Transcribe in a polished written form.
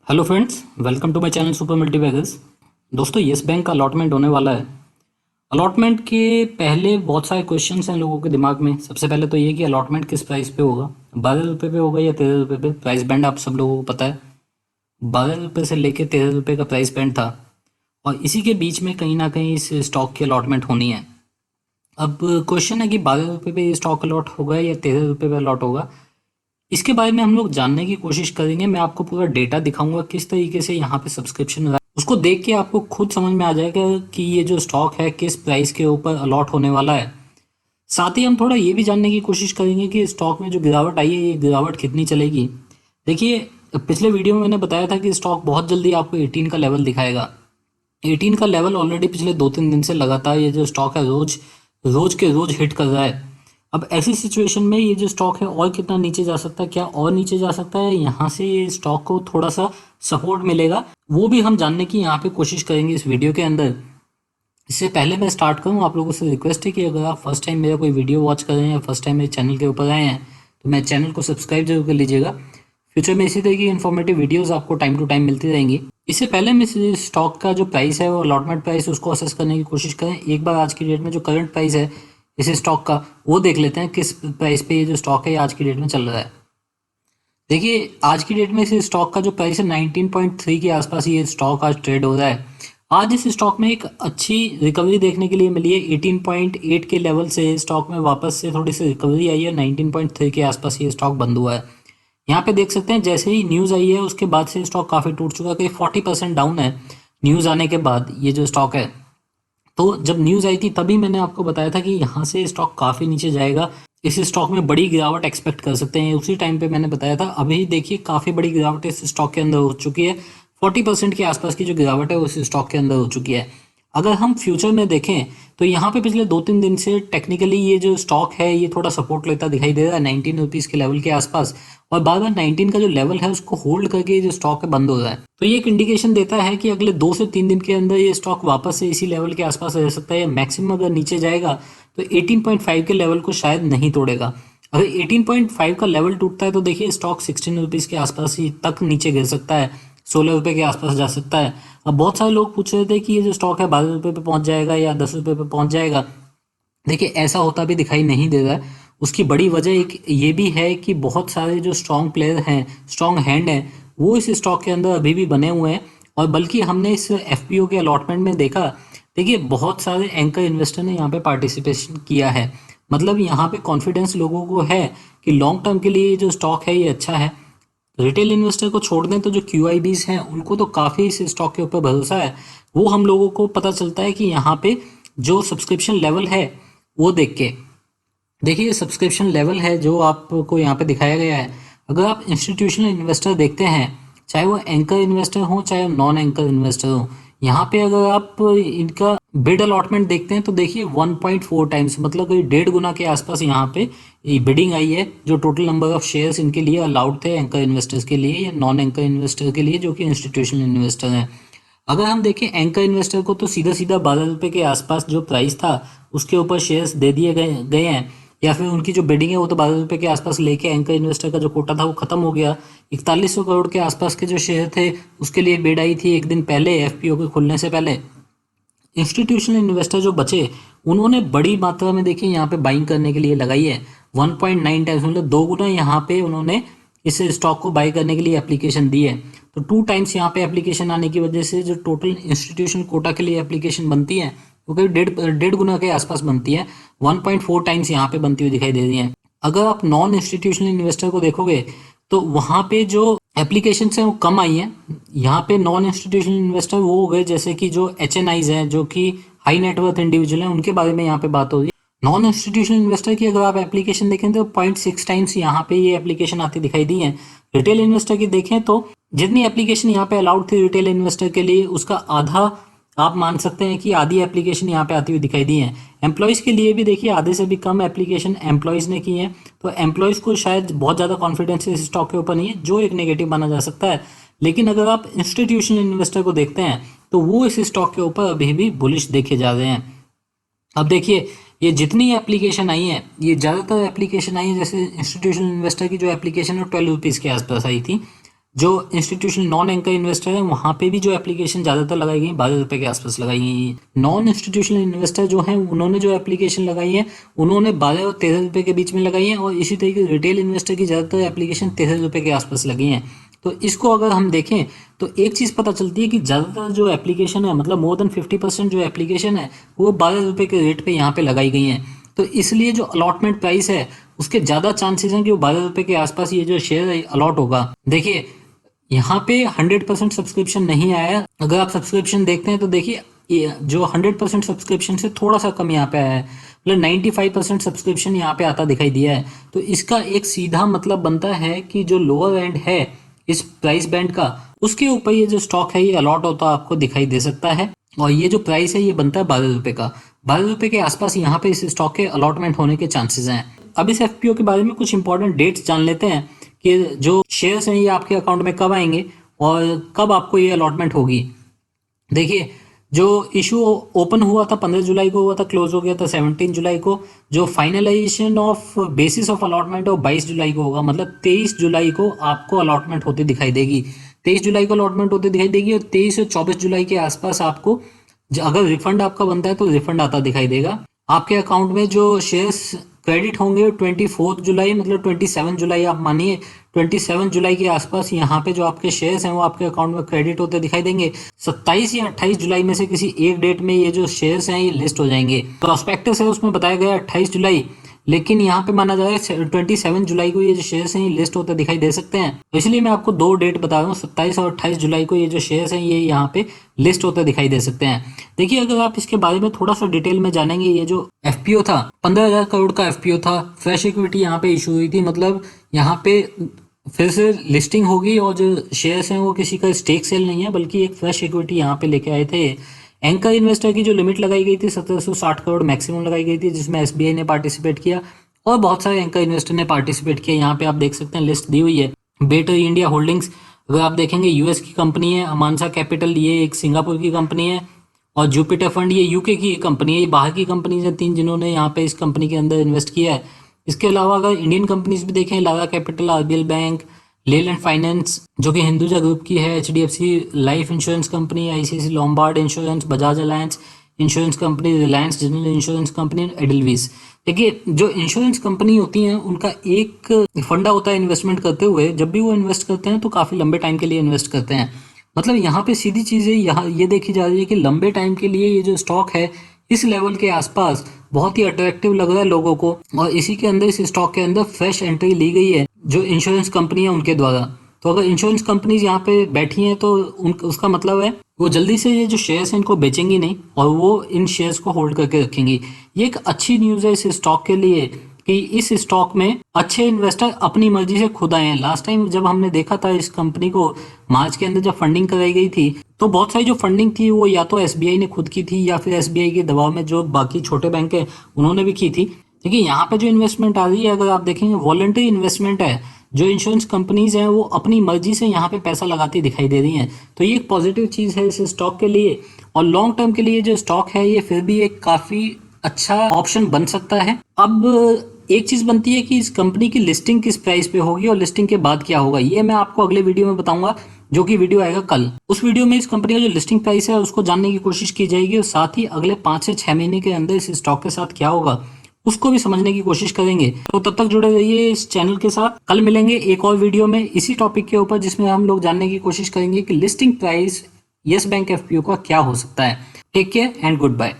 Hello friends, welcome to my channel super multibaggers. दोस्तों, Yes Bank का allotment होने वाला है। अलॉटमेंट के पहले बहुत सारे क्वेश्चंस हैं लोगों के दिमाग में। सबसे पहले तो ये कि अलॉटमेंट किस प्राइस पे होगा, 12 रुपये पे होगा या 13 रुपये पे। प्राइस बैंड आप सब लोगों को पता है, 12 रुपये से लेकर 13 रुपये का प्राइस बैंड था और इसी के बीच में कहीं ना कहीं इस स्टॉक की अलॉटमेंट होनी है। अब क्वेश्चन है कि 12 रुपये पे ये स्टॉक अलॉट होगा या 13 रुपये पे अलॉट होगा। इसके बारे में हम लोग जानने की कोशिश करेंगे। मैं आपको पूरा डेटा दिखाऊंगा किस तरीके से यहाँ पे सब्सक्रिप्शन रहा है। उसको देख के आपको खुद समझ में आ जाएगा कि ये जो स्टॉक है किस प्राइस के ऊपर अलॉट होने वाला है। साथ ही हम थोड़ा ये भी जानने की कोशिश करेंगे कि स्टॉक में जो गिरावट आई है ये गिरावट कितनी चलेगी। देखिए, पिछले वीडियो में मैंने बताया था कि स्टॉक बहुत जल्दी आपको 18 का लेवल दिखाएगा। 18 का लेवल ऑलरेडी पिछले 2-3 दिन से लगातार ये जो स्टॉक है रोज रोज के रोज हिट कर रहा है। अब ऐसी सिचुएशन में ये जो स्टॉक है और कितना नीचे जा सकता है, क्या और नीचे जा सकता है, यहाँ से ये स्टॉक को थोड़ा सा सपोर्ट मिलेगा, वो भी हम जानने की यहाँ पे कोशिश करेंगे इस वीडियो के अंदर। इससे पहले मैं स्टार्ट करूँ, आप लोगों से रिक्वेस्ट है कि अगर आप फर्स्ट टाइम मेरा कोई वीडियो वॉच कर रहे हैं या फर्स्ट टाइम मेरे चैनल के ऊपर आए हैं तो मेरे चैनल को सब्सक्राइब जरूर कर लीजिएगा। फ्यूचर में इसी तरह की इन्फॉर्मेटिव वीडियोस आपको टाइम टू टाइम मिलती रहेंगी। इससे पहले मैं इस स्टॉक का जो प्राइस है वो अलॉटमेंट प्राइस उसको असेस करने की कोशिश करें। एक बार आज की डेट में जो करंट प्राइस है इस स्टॉक का वो देख लेते हैं, किस प्राइस पे ये जो स्टॉक है ये आज की डेट में चल रहा है। देखिए, आज की डेट में इस स्टॉक का जो प्राइस है 19.3 के आसपास ये स्टॉक आज ट्रेड हो रहा है। आज इस स्टॉक में एक अच्छी रिकवरी देखने के लिए मिली है। 18.8 के लेवल से स्टॉक में वापस से थोड़ी सी रिकवरी आई है। 19.3 के आसपास ये स्टॉक बंद हुआ है। यहाँ पे देख सकते हैं जैसे ही न्यूज़ आई है उसके बाद से स्टॉक काफ़ी टूट चुका है, करीब 40% डाउन है न्यूज़ आने के बाद ये जो स्टॉक है। तो जब न्यूज़ आई थी तभी मैंने आपको बताया था कि यहाँ से स्टॉक काफ़ी नीचे जाएगा, इस स्टॉक में बड़ी गिरावट एक्सपेक्ट कर सकते हैं। उसी टाइम पे मैंने बताया था। अभी देखिए काफ़ी बड़ी गिरावट इस स्टॉक के अंदर हो चुकी है। 40% के आसपास की जो गिरावट है वो इस स्टॉक के अंदर हो चुकी है। अगर हम फ्यूचर में देखें तो यहाँ पे पिछले 2-3 दिन से टेक्निकली ये जो स्टॉक है ये थोड़ा सपोर्ट लेता दिखाई दे रहा है 19 रुपीज़ के लेवल के आसपास, और बार बार 19 का जो लेवल है उसको होल्ड करके ये जो स्टॉक है बंद हो रहा है। तो ये एक इंडिकेशन देता है कि अगले 2 से 3 दिन के अंदर ये स्टॉक वापस से इसी लेवल के आसपास रह सकता है, या मैक्सिमम अगर नीचे जाएगा तो 18.5 के लेवल को शायद नहीं तोड़ेगा। अगर 18.5 का लेवल टूटता है तो देखिए स्टॉक 16 रुपीज़ के आसपास ही तक नीचे गिर सकता है, 16 रुपये के आसपास जा सकता है। अब बहुत सारे लोग पूछ रहे थे कि ये जो स्टॉक है 12 रुपये पे पहुंच जाएगा या 10 रुपये पे पहुंच जाएगा। देखिए, ऐसा होता भी दिखाई नहीं दे रहा है। उसकी बड़ी वजह एक ये भी है कि बहुत सारे जो स्ट्रॉन्ग प्लेयर हैं, स्ट्रॉन्ग हैंड हैं, वो इस स्टॉक के अंदर अभी भी बने हुए हैं। और बल्कि हमने इस एफपीओ के अलॉटमेंट में देखा, देखिए बहुत सारे एंकर इन्वेस्टर ने यहाँ पे पार्टिसिपेशन किया है। मतलब यहाँ पे कॉन्फिडेंस लोगों को है कि लॉन्ग टर्म के लिए ये जो स्टॉक है ये अच्छा है। रिटेल इन्वेस्टर को छोड़ दें तो जो क्यूआईबीज हैं उनको तो काफ़ी इस स्टॉक के ऊपर भरोसा है। वो हम लोगों को पता चलता है कि यहाँ पे जो सब्सक्रिप्शन लेवल है वो देख के। देखिए, सब्सक्रिप्शन लेवल है जो आपको यहाँ पे दिखाया गया है। अगर आप इंस्टीट्यूशनल इन्वेस्टर देखते हैं, चाहे वो एंकर इन्वेस्टर हो चाहे नॉन एंकर इन्वेस्टर हो, यहाँ पे अगर आप इनका बिड अलॉटमेंट देखते हैं तो देखिए 1.4 टाइम्स, मतलब कोई 1.5 गुना के आसपास यहाँ पे बिडिंग आई है। जो टोटल नंबर ऑफ शेयर्स इनके लिए अलाउड थे एंकर इन्वेस्टर्स के लिए या नॉन एंकर इन्वेस्टर के लिए जो कि इंस्टीट्यूशनल इन्वेस्टर हैं। अगर हम देखें एंकर इन्वेस्टर को तो सीधा सीधा 12 रुपये के आसपास जो प्राइस था उसके ऊपर शेयर्स दे दिए गए गए हैं, या फिर उनकी जो बिडिंग है वो तो 12 रुपये के आसपास लेके एंकर इन्वेस्टर का जो कोटा था वो खत्म हो गया। 4100 करोड़ के आसपास के जो शेयर थे उसके लिए बिड आई थी एक दिन पहले एफपीओ के खुलने से पहले। इंस्टीट्यूशनल इन्वेस्टर जो बचे उन्होंने बड़ी मात्रा में देखिए यहाँ पे बाइंग करने के लिए लगाई है। 1.9 टाइम्स, मतलब 2 गुना यहाँ पे उन्होंने इस स्टॉक को बाई करने के लिए एप्लीकेशन दी है। तो 2 टाइम्स यहाँ पे एप्लीकेशन आने की वजह से जो टोटल इंस्टीट्यूशनल कोटा के लिए एप्लीकेशन बनती है वो करीब 1.5 गुना के आसपास बनती है। 1.4 टाइम्स यहाँ पे बनती हुई दिखाई दे रही है। अगर आप नॉन इंस्टीट्यूशनल इन्वेस्टर को देखोगे तो वहाँ पे जो एप्लीकेशन है वो कम आई हैं। यहाँ पे नॉन इंस्टीट्यूशनल इन्वेस्टर वो हो गए जैसे कि जो एचएनआईज हैं, जो कि हाई नेटवर्थ इंडिविजुअल हैं, उनके बारे में यहाँ पे बात हो रही है। नॉन इंस्टीट्यूशनल इन्वेस्टर की अगर आप एप्लीकेशन देखें तो 0.6 टाइम्स यहाँ पे ये एप्लीकेशन आती दिखाई दी है। रिटेल इन्वेस्टर की देखें तो जितनी एप्लीकेशन यहाँ पे अलाउड थी रिटेल इन्वेस्टर के लिए उसका आधा, आप मान सकते हैं कि आधी एप्लीकेशन यहाँ पे आती हुई दिखाई दी है। एम्प्लॉयज़ के लिए भी देखिए आधे से भी कम एप्लीकेशन एम्प्लॉयज़ ने की है। तो एम्प्लॉयज़ को शायद बहुत ज़्यादा कॉन्फिडेंस इस स्टॉक के ऊपर नहीं है, जो एक नेगेटिव माना जा सकता है। लेकिन अगर आप इंस्टीट्यूशनल इन्वेस्टर को देखते हैं तो वो इस स्टॉक के ऊपर अभी भी बुलिश देखे जा रहे हैं। अब देखिए, ये जितनी एप्लीकेशन आई है ये ज़्यादातर एप्लीकेशन आई है, जैसे इंस्टीट्यूशनल इन्वेस्टर की जो एप्लीकेशन है 12 रुपीज़ के आसपास आई थी। जो इंस्टीट्यूशनल नॉन एंकर इन्वेस्टर है वहाँ पे भी जो एप्लीकेशन ज़्यादातर लगाई गई 12 रुपये के आसपास लगाई गई है। नॉन इंस्टीट्यूशनल इन्वेस्टर जो हैं उन्होंने जो एप्लीकेशन लगाई है उन्होंने 12 और 13 रुपये के बीच में लगाई है, और इसी तरीके रिटेल इन्वेस्टर की ज़्यादातर एप्लीकेशन 13 रुपये के आसपास लगी हैं। तो इसको अगर हम देखें तो एक चीज़ पता चलती है कि ज़्यादातर जो एप्लीकेशन है, मतलब मोर देन 50% जो एप्लीकेशन है वो 12 रुपये के रेट पे यहाँ पे लगाई गई हैं। तो इसलिए जो अलॉटमेंट प्राइस है उसके ज़्यादा चांसेस हैं कि वो 12 रुपये के आसपास ये जो शेयर अलॉट होगा। देखिए यहाँ पे 100% सब्सक्रिप्शन नहीं आया है। अगर आप सब्सक्रिप्शन देखते हैं तो देखिए ये जो 100% सब्सक्रिप्शन से थोड़ा सा कम यहाँ पे आया है, मतलब 95% सब्सक्रिप्शन यहाँ पे आता दिखाई दिया है। तो इसका एक सीधा मतलब बनता है कि जो लोअर एंड है इस प्राइस बैंड का, उसके ऊपर ये जो स्टॉक है ये अलॉट होता आपको दिखाई दे सकता है। और ये जो प्राइस है ये बनता है 12 रुपये का। 12 रुपये के आसपास यहाँ पे इस स्टॉक के अलॉटमेंट होने के चांसेस हैं। अब इस एफपीओ के बारे में कुछ इंपॉर्टेंट डेट्स जान लेते हैं कि जो शेयर्स हैं ये आपके अकाउंट में कब आएंगे और कब आपको ये अलॉटमेंट होगी। देखिए जो इशू ओपन हुआ था 15 जुलाई को हुआ था, क्लोज हो गया था 17 जुलाई को। जो finalisation of basis of allotment वो 22 जुलाई को होगा, मतलब 23 जुलाई को आपको अलॉटमेंट होती दिखाई देगी। 23 जुलाई को अलॉटमेंट होती दिखाई देगी और 23 से 24 जुलाई के आसपास आपको अगर रिफंड आपका बनता है तो रिफंड आता दिखाई देगा। आपके अकाउंट में जो शेयर्स क्रेडिट होंगे 24 जुलाई, मतलब 27 जुलाई आप मानिए, 27 जुलाई के आसपास यहाँ पे जो आपके शेयर्स हैं वो आपके अकाउंट में क्रेडिट होते दिखाई देंगे। 27 या 28 जुलाई में से किसी एक डेट में ये जो शेयर्स हैं ये लिस्ट हो जाएंगे। प्रॉस्पेक्टस है उसमें बताया गया 28 जुलाई, लेकिन यहाँ पे माना जा रहा है 27 जुलाई को ये जो शेयर्स हैं ये लिस्ट होते दिखाई दे सकते हैं। तो इसलिए मैं आपको दो डेट बता रहा हूँ, 27 और 28 जुलाई को ये जो शेयर्स हैं ये यहाँ पे लिस्ट होते दिखाई दे सकते हैं। देखिए अगर आप इसके बारे में थोड़ा सा डिटेल में जानेंगे, ये जो एफपीओ था 15,000 करोड़ का एफपीओ था। फ्रेश इक्विटी यहाँ पे इशू हुई थी, मतलब यहाँ पे फिर से लिस्टिंग होगी और जो शेयर्स हैं वो किसी का स्टेक सेल नहीं है बल्कि एक फ्रेश इक्विटी यहाँ पे लेके आए थे। एंकर इन्वेस्टर की जो लिमिट लगाई गई थी 1760 करोड़ मैक्सिमम लगाई गई थी, जिसमें एसबीआई ने पार्टिसिपेट किया और बहुत सारे एंकर इन्वेस्टर ने पार्टिसिपेट किया। यहाँ पे आप देख सकते हैं लिस्ट दी हुई है। बेटर इंडिया होल्डिंग्स अगर आप देखेंगे यूएस की कंपनी है। अमानसा कैपिटल ये एक सिंगापुर की कंपनी है और जुपिटर फंड ये यूके की कंपनी है। ये बाहर की कंपनीज हैं 3 जिन्होंने यहाँ पे इस कंपनी के अंदर इन्वेस्ट किया है। इसके अलावा अगर इंडियन कंपनीज भी देखें, Lara Capital, RBL bank, Leyland finance जो कि हिंदुजा ग्रुप की है, HDFC life insurance company, ICIC Lombard insurance, Bajaj Allianz insurance company, Reliance general insurance company, Edelweiss. देखिए जो इंश्योरेंस कंपनी होती हैं उनका एक फंडा होता है इन्वेस्टमेंट करते हुए, जब भी वो इन्वेस्ट करते हैं तो काफ़ी लंबे टाइम के लिए इन्वेस्ट करते हैं। मतलब यहाँ पे सीधी चीज़ है, यहाँ ये देखी जा रही है कि लंबे टाइम के लिए ये जो स्टॉक है इस लेवल के आसपास बहुत ही अट्रैक्टिव लग रहा है लोगों को, और इसी के अंदर इस स्टॉक के अंदर फ्रेश एंट्री ली गई है जो इंश्योरेंस कंपनी है उनके द्वारा। तो अगर इंश्योरेंस कंपनीज यहाँ पे बैठी हैं तो उसका मतलब है वो जल्दी से ये जो शेयर्स हैं इनको बेचेंगी नहीं और वो इन शेयर्स को होल्ड करके रखेंगी। ये एक अच्छी न्यूज़ है इस स्टॉक के लिए कि इस स्टॉक में अच्छे इन्वेस्टर अपनी मर्जी से खुद आए हैं। लास्ट टाइम जब हमने देखा था इस कंपनी को मार्च के अंदर जब फंडिंग कराई गई थी तो बहुत सारी जो फंडिंग थी वो या तो एसबीआई ने खुद की थी या फिर एसबीआई के दबाव में जो बाकी छोटे बैंक है उन्होंने भी की थी। देखिए यहाँ पे जो इन्वेस्टमेंट आ रही है अगर आप देखेंगे वॉलंटरी इन्वेस्टमेंट है। जो इंश्योरेंस कंपनीज हैं वो अपनी मर्जी से यहाँ पे पैसा लगाती दिखाई दे रही हैं, तो ये एक पॉजिटिव चीज़ है इस स्टॉक के लिए। और लॉन्ग टर्म के लिए जो स्टॉक है ये फिर भी एक काफ़ी अच्छा ऑप्शन बन सकता है। अब एक चीज़ बनती है कि इस कंपनी की लिस्टिंग किस प्राइस पे होगी और लिस्टिंग के बाद क्या होगा, ये मैं आपको अगले वीडियो में बताऊंगा, जो कि वीडियो आएगा कल। उस वीडियो में इस कंपनी का जो लिस्टिंग प्राइस है उसको जानने की कोशिश की जाएगी और साथ ही अगले 5 से 6 महीने के अंदर इस स्टॉक के साथ क्या होगा उसको भी समझने की कोशिश करेंगे। तो तब तक जुड़े रहिए इस चैनल के साथ। कल मिलेंगे एक और वीडियो में इसी टॉपिक के ऊपर, जिसमें हम लोग जानने की कोशिश करेंगे कि listing price Yes Bank FPO का क्या हो सकता है। Take care and good bye.